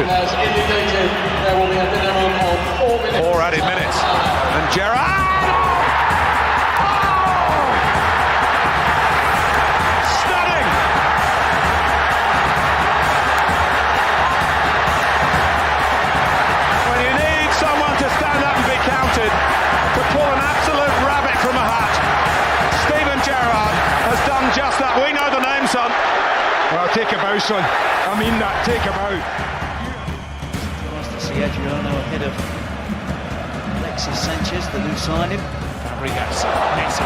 as indicated, there will be a minimum of 4 minutes. 4 added minutes. And Gerrard! Stunning! When you need someone to stand up and be counted, to pull an absolute rabbit from a hat, Steven Gerrard has done just that. We know the name, son. Well, take him out, son. I mean that, take him out. Nice to see Adriano ahead of Alexis Sanchez, the new signing. Fabregas, Messi,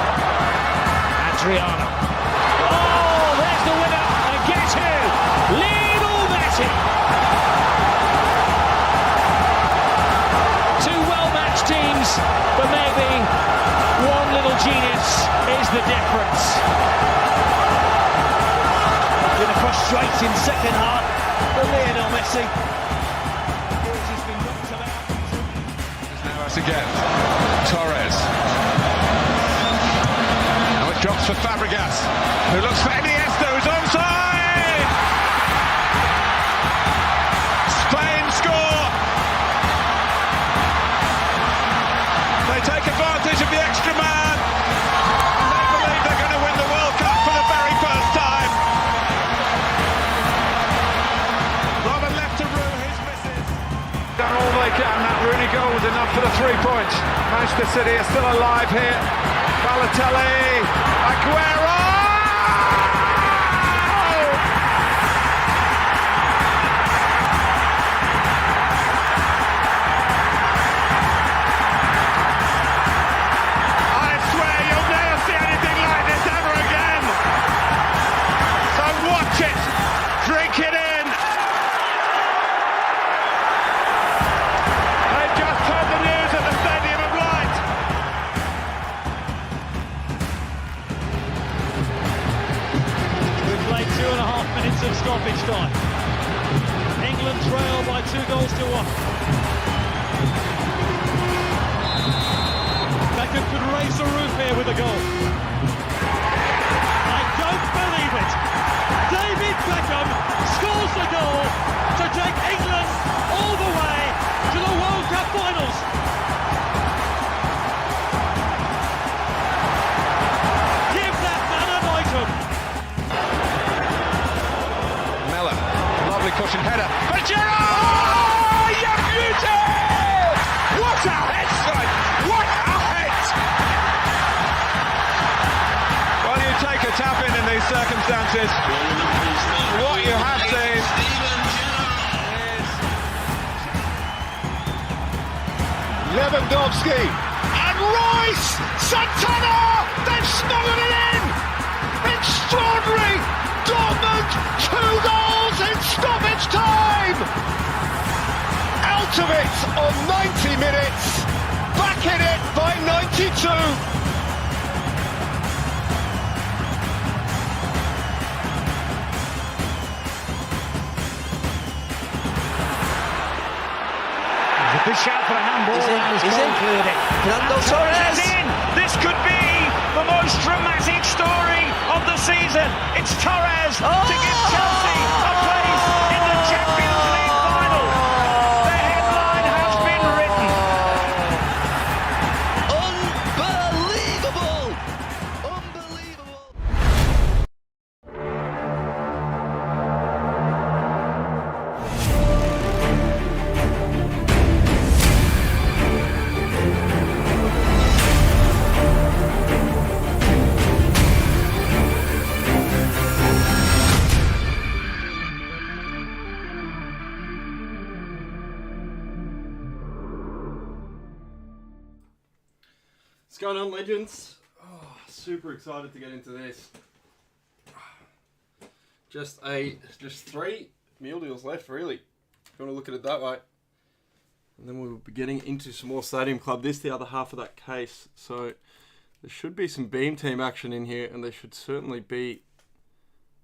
Adriano. Oh, there's the winner. And guess who? Lionel Messi. Two well-matched teams, but maybe one little genius is the difference. Been a frustrating second half for Lionel Messi. He's been knocked about. Now us again. Torres. Now it drops for Fabregas, who looks for Iniesta, who's onside! Spain score! They take advantage of the extra man. They believe they're going to win the World Cup for the very first time. Robin left to rue his misses. Done all they can. That Rooney goal was enough for the 3 points. Manchester City are still alive here. Balotelli, Aguero! I swear you'll never see anything like this ever again. So watch it, drink it in. They've just heard the news at the Stadium of Light. We've played 2.5 minutes of stoppage time. England trail by 2-1. Beckham could raise the roof here with a goal. I don't believe it. David Beckham scores the goal to take England all the way to the World Cup finals. Give that man an item. Mella, lovely cushion header. For Gerrard! You beauty! What a head, son! What a head! Well, you take a tap in these circumstances. What you have seen is Lewandowski and Royce! Santana! They've smuggled it in! Extraordinary! Dortmund, 2 goals in stoppage time! Out of it on 90 minutes, back in it by 92. Big shout for a handball. Is included. Fernando Torres! This could be the most dramatic story of the season. It's Torres to give Chelsea a place in the Champions League final. The headline has been written. Unbelievable! Unbelievable! What's going on, legends? Oh, super excited to get into this. Just 3 meal deals left, really. If you want to look at it that way. And then we'll be getting into some more Stadium Club. This the other half of that case. So there should be some Beam Team action in here, and there should certainly be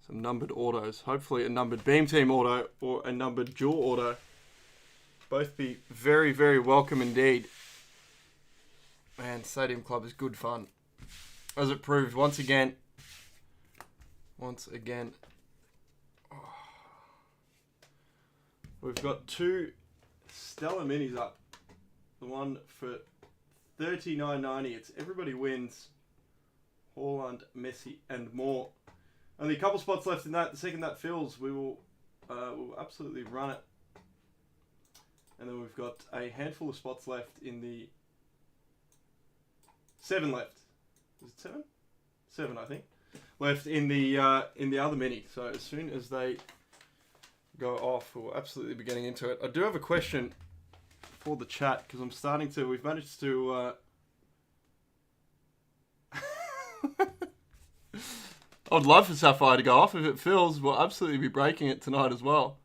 some numbered autos. Hopefully a numbered Beam Team auto or a numbered dual auto. Both be very, very welcome indeed. Man, Stadium Club is good fun. As it proved once again. We've got two stellar minis up. The one for $39.90. It's Everybody Wins. Haaland, Messi, and more. Only a couple spots left in that. The second that fills, we'll absolutely run it. And then we've got a handful of spots left in the 7 left. Is it 7? 7, I think. Left in the other mini. So as soon as they go off, we'll absolutely be getting into it. I do have a question for the chat because we've managed to. I'd love for Sapphire to go off. If it fills, we'll absolutely be breaking it tonight as well.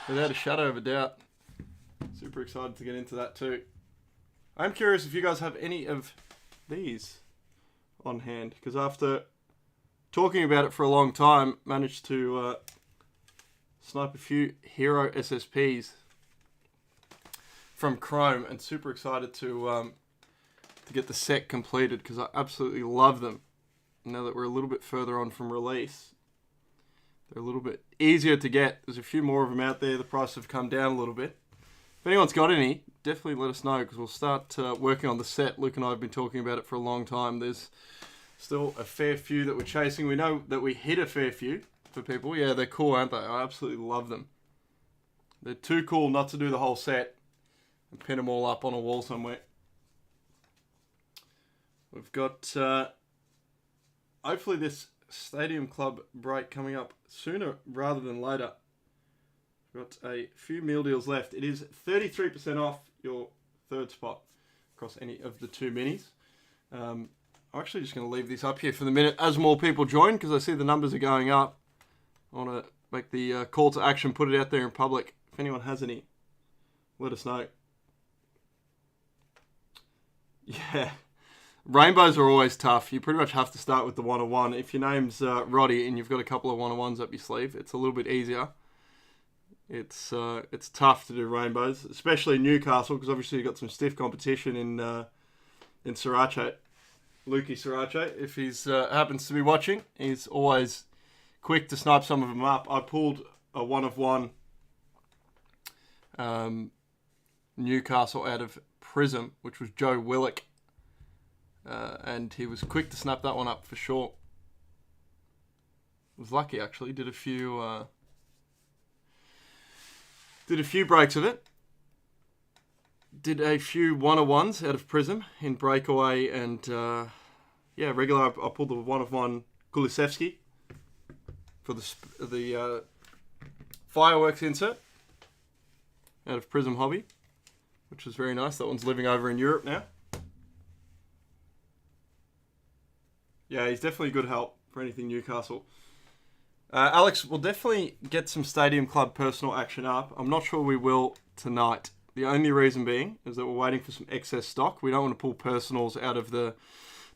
Without a shadow of a doubt. Super excited to get into that too. I'm curious if you guys have any of these on hand. Because after talking about it for a long time, managed to snipe a few Hero SSPs from Chrome. And super excited to get the set completed because I absolutely love them. Now that we're a little bit further on from release, they're a little bit easier to get. There's a few more of them out there. The price have come down a little bit. If anyone's got any, definitely let us know because we'll start working on the set. Luke and I have been talking about it for a long time. There's still a fair few that we're chasing. We know that we hit a fair few for people. Yeah, they're cool, aren't they? I absolutely love them. They're too cool not to do the whole set and pin them all up on a wall somewhere. We've got... hopefully this Stadium Club break coming up sooner rather than later. We've got a few meal deals left. It is 33% off your third spot across any of the two minis. I'm actually just going to leave this up here for the minute as more people join because I see the numbers are going up. I want to make the call to action, put it out there in public. If anyone has any, let us know. Yeah. Rainbows are always tough. You pretty much have to start with the 1-on-1. If your name's Roddy and you've got a couple of 1-on-1s up your sleeve, it's a little bit easier. It's tough to do rainbows, especially Newcastle, because obviously you've got some stiff competition in Sriracha. Lukey Sriracha, if he's happens to be watching, he's always quick to snipe some of them up. I pulled a 1-of-1 Newcastle out of Prism, which was Joe Willock. And he was quick to snap that one up for sure. Was lucky actually. Did a few breaks of it. Did a few 1-on-1s out of Prism in breakaway and regular. I pulled the 1-of-1 Kulusevski for the fireworks insert out of Prism Hobby, which was very nice. That one's living over in Europe now. Yeah, he's definitely good help for anything Newcastle. Alex, we'll definitely get some Stadium Club personal action up. I'm not sure we will tonight. The only reason being is that we're waiting for some excess stock. We don't want to pull personals out of the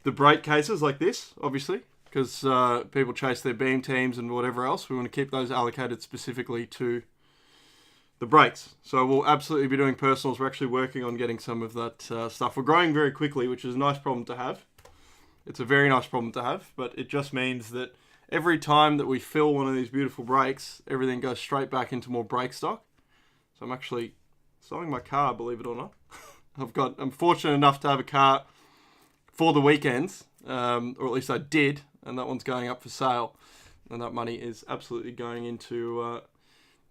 break cases like this, obviously, because people chase their beam teams and whatever else. We want to keep those allocated specifically to the breaks. So we'll absolutely be doing personals. We're actually working on getting some of that stuff. We're growing very quickly, which is a nice problem to have. It's a very nice problem to have, but it just means that every time that we fill one of these beautiful breaks, everything goes straight back into more break stock. So I'm actually selling my car, believe it or not. I'm fortunate enough to have a car for the weekends, or at least I did, and that one's going up for sale. And that money is absolutely going into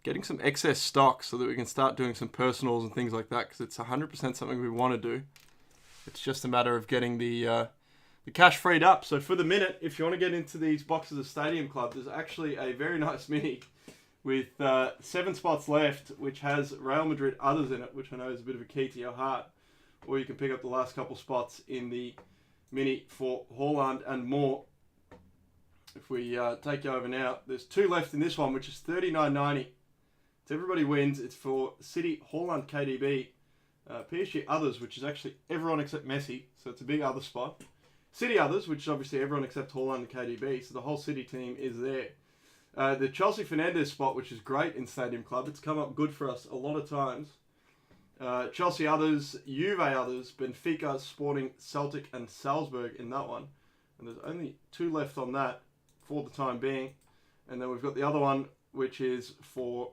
getting some excess stock so that we can start doing some personals and things like that, because it's 100% something we want to do. It's just a matter of getting the cash freed up. So for the minute, if you want to get into these boxes of Stadium Club, there's actually a very nice mini with 7 spots left, which has Real Madrid others in it, which I know is a bit of a key to your heart. Or you can pick up the last couple spots in the mini for Haaland and more. If we take you over now, there's 2 left in this one, which is $39.90. It's Everybody Wins. It's for City, Haaland, KDB, PSG others, which is actually everyone except Messi. So it's a big other spot. City others, which is obviously everyone except Haaland and KDB, so the whole City team is there. The Chelsea Fernandes spot, which is great in Stadium Club, it's come up good for us a lot of times. Chelsea others, Juve others, Benfica, Sporting, Celtic and Salzburg in that one. And there's only 2 left on that for the time being. And then we've got the other one, which is for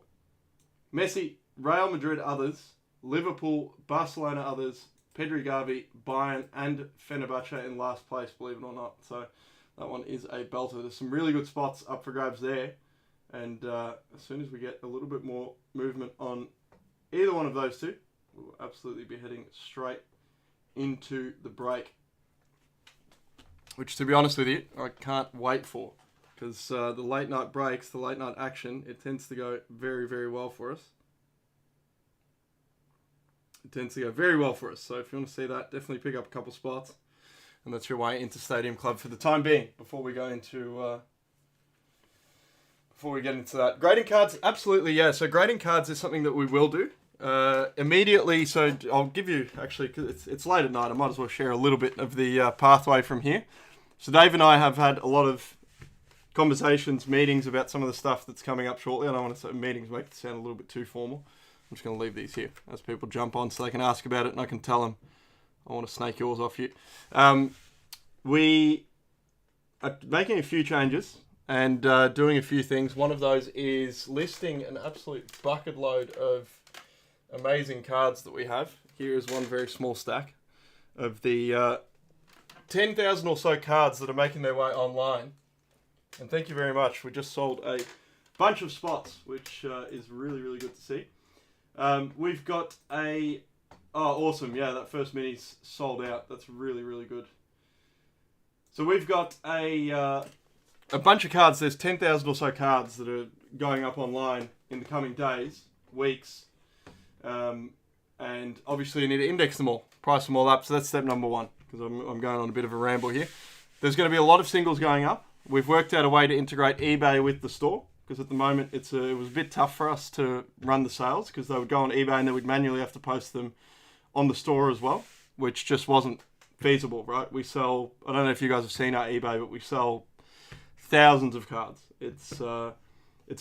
Messi, Real Madrid others, Liverpool, Barcelona others, Pedri Gavi, Bayern, and Fenerbahce in last place, believe it or not. So that one is a belter. There's some really good spots up for grabs there. And as soon as we get a little bit more movement on either one of those two, we'll absolutely be heading straight into the break. Which, to be honest with you, I can't wait for. Because the late night breaks, the late night action, it tends to go very, very well for us. It tends to go very well for us. So if you want to see that, definitely pick up a couple spots. And that's your way into Stadium Club for the time being, before we go into... before we get into that. Grading cards, absolutely, yeah. So grading cards is something that we will do. Immediately, so I'll give you, actually, because it's late at night, I might as well share a little bit of the pathway from here. So Dave and I have had a lot of conversations, meetings about some of the stuff that's coming up shortly. I don't want to say meetings make it sound a little bit too formal. I'm just going to leave these here as people jump on so they can ask about it and I can tell them I want to snake yours off you. We are making a few changes and doing a few things. One of those is listing an absolute bucket load of amazing cards that we have. Here is one very small stack of the 10,000 or so cards that are making their way online. And thank you very much. We just sold a bunch of spots, which is really, really good to see. We've got a... Oh, awesome. Yeah, that first mini's sold out. That's really, really good. So we've got a bunch of cards. There's 10,000 or so cards that are going up online in the coming days, weeks. And obviously you need to index them all, price them all up. So that's step number one, because I'm going on a bit of a ramble here. There's going to be a lot of singles going up. We've worked out a way to integrate eBay with the store, because at the moment it was a bit tough for us to run the sales, because they would go on eBay and then we'd manually have to post them on the store as well, which just wasn't feasible, right? We sell, I don't know if you guys have seen our eBay, but we sell thousands of cards. It's a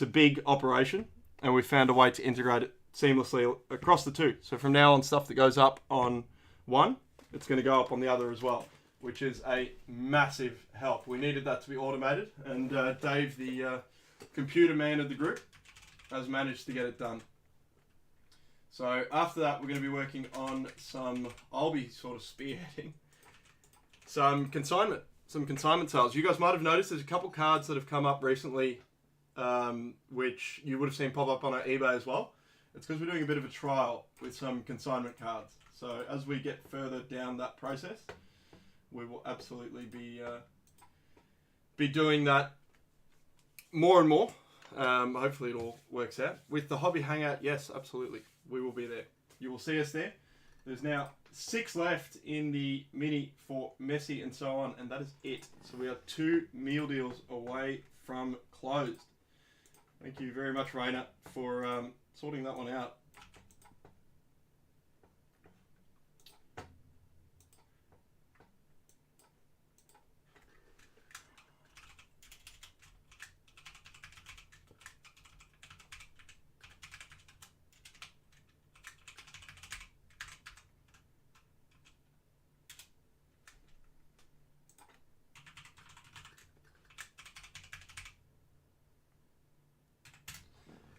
big operation, and we found a way to integrate it seamlessly across the two. So from now on, stuff that goes up on one, it's going to go up on the other as well, which is a massive help. We needed that to be automated, and Dave, the computer man of the group, has managed to get it done. So after that, we're going to be working on I'll be sort of spearheading some consignment sales. You guys might have noticed there's a couple cards that have come up recently, which you would have seen pop up on our eBay as well. It's because we're doing a bit of a trial with some consignment cards. So as we get further down that process, we will absolutely be doing that more and more. Hopefully it all works out. With the hobby hangout, yes, absolutely. We will be there. You will see us there. There's now 6 left in the mini for Messi and so on, and that is it. So we are 2 meal deals away from closed. Thank you very much, Raina, for sorting that one out.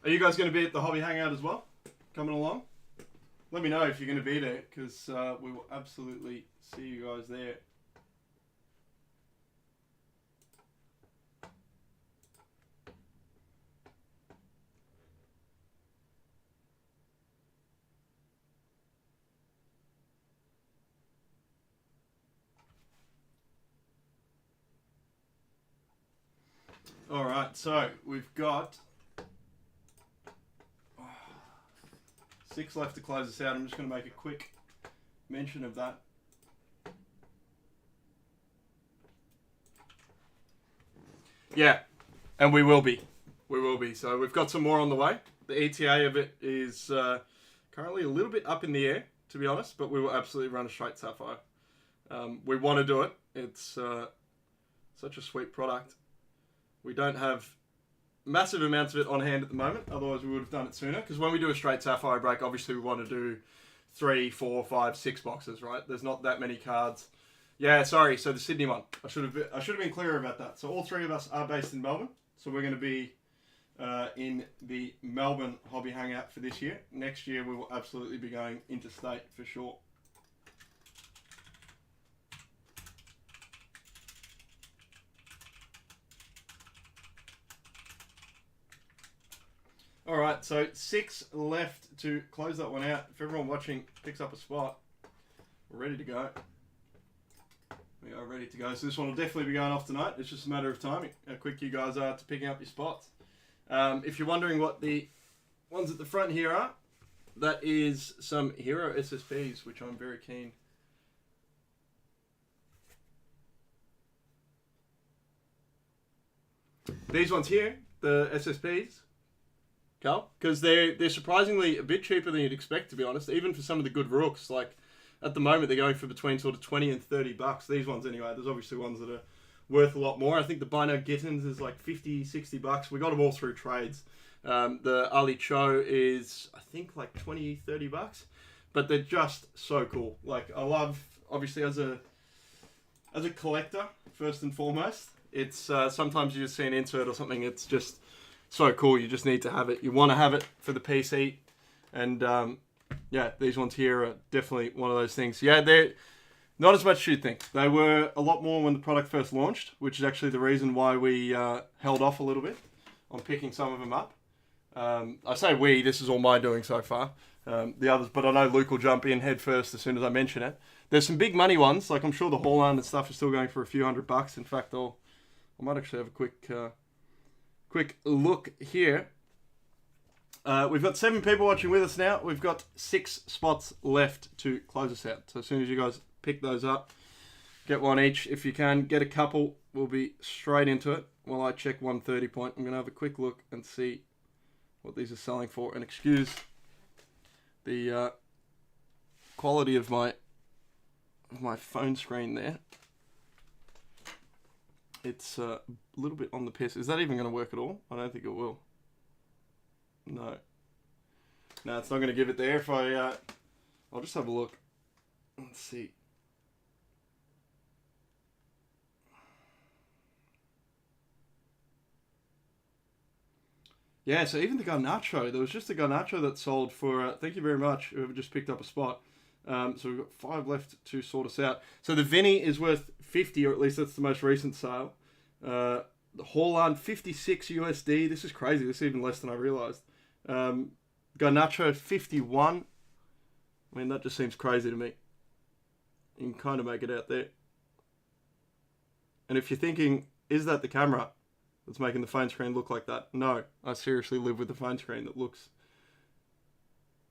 Are you guys going to be at the hobby hangout as well? Coming along? Let me know if you're going to be there, because we will absolutely see you guys there. Alright, so we've got 6 left to close this out. I'm just going to make a quick mention of that. Yeah, and we will be. We will be. So we've got some more on the way. The ETA of it is currently a little bit up in the air, to be honest, but we will absolutely run a straight sapphire. We want to do it. It's such a sweet product. We don't have massive amounts of it on hand at the moment, otherwise we would have done it sooner, because when we do a straight sapphire break, obviously we want to do 3, 4, 5, 6 boxes, right? There's not that many cards. Yeah, sorry, so the Sydney one, I should have been clearer about that. So all 3 of us are based in Melbourne, so we're going to be in the Melbourne Hobby Hangout for this year. Next year we will absolutely be going interstate for sure. Alright, so 6 left to close that one out. If everyone watching picks up a spot, we're ready to go. We are ready to go. So this one will definitely be going off tonight. It's just a matter of timing, how quick you guys are to picking up your spots. If you're wondering what the ones at the front here are, that is some Hero SSPs, which I'm very keen. These ones here, the SSPs, Carl, because they're surprisingly a bit cheaper than you'd expect, to be honest, even for some of the good rooks. Like, at the moment, they're going for between sort of 20 and 30 bucks. These ones anyway. There's obviously ones that are worth a lot more. I think the Bino Gittins is like 50, 60 bucks. We got them all through trades. The Ali Cho is, I think, like 20, 30 bucks. But they're just so cool. Like, I love, obviously, as a collector, first and foremost, it's sometimes you just see an insert or something. It's just so cool. You just need to have it. You want to have it for the PC. And, yeah, these ones here are definitely one of those things. Yeah, they're not as much as you'd think. They were a lot more when the product first launched, which is actually the reason why we held off a little bit on picking some of them up. I say we, this is all my doing so far. The others, but I know Luke will jump in head first as soon as I mention it. There's some big money ones, like I'm sure the Haaland and stuff is still going for a few $100. In fact, I might actually have a quick look here. We've got 7 people watching with us now. We've got 6 spots left to close us out. So as soon as you guys pick those up, get one each. If you can, get a couple. We'll be straight into it while I check 130 point. I'm going to have a quick look and see what these are selling for. And excuse the quality of my phone screen there. It's a little bit on the piss. Is that even going to work at all? I don't think it will. No, it's not going to give it there. If I'll just have a look. Let's see. Yeah, so even the Garnacho, there was just a Garnacho that sold for, thank you very much, whoever just picked up a spot. So we've got 5 left to sort us out. So the Vinny is worth 50, or at least that's the most recent sale. The Haaland, 56 USD. This is crazy. This is even less than I realized. Garnacho, 51. I mean, that just seems crazy to me. You can kind of make it out there. And if you're thinking, is that the camera that's making the phone screen look like that? No, I seriously live with the phone screen that looks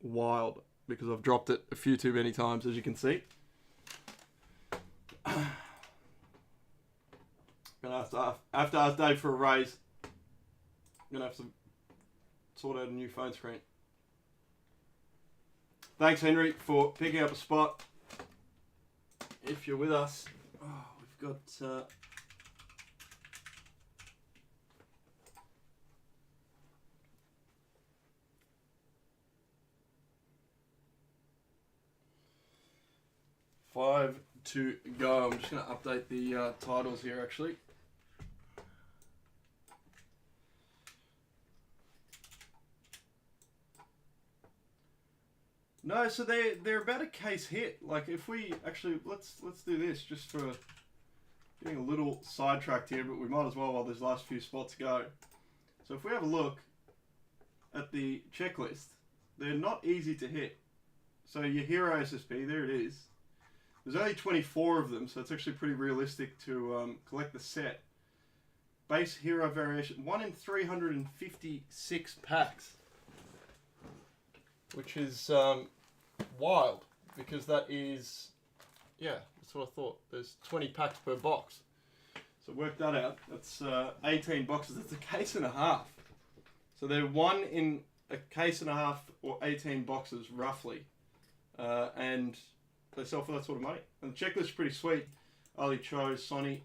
wild because I've dropped it a few too many times, as you can see. Gonna have to ask Dave for a raise. Gonna have to sort out a new phone screen. Thanks, Henry, for picking up a spot. If you're with us, we've got 5 to go. I'm just going to update the titles here, actually. No, so they're about a case hit. Like, if we actually let's do this just for getting a little sidetracked here, but we might as well while these last few spots go. So if we have a look at the checklist, they're not easy to hit. So your Hero SSP, there it is. There's only 24 of them, so it's actually pretty realistic to collect the set. Base Hero variation, 1 in 356 packs. Which is wild, because that is, yeah, that's what I thought. There's 20 packs per box. So work that out. That's 18 boxes. That's a case and a half. So they're 1 in a case and a half or 18 boxes, roughly. And they sell for that sort of money. And the checklist is pretty sweet. Ali Cho, Sonny,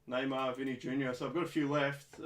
Neymar, Vinny Jr. So I've got a few left.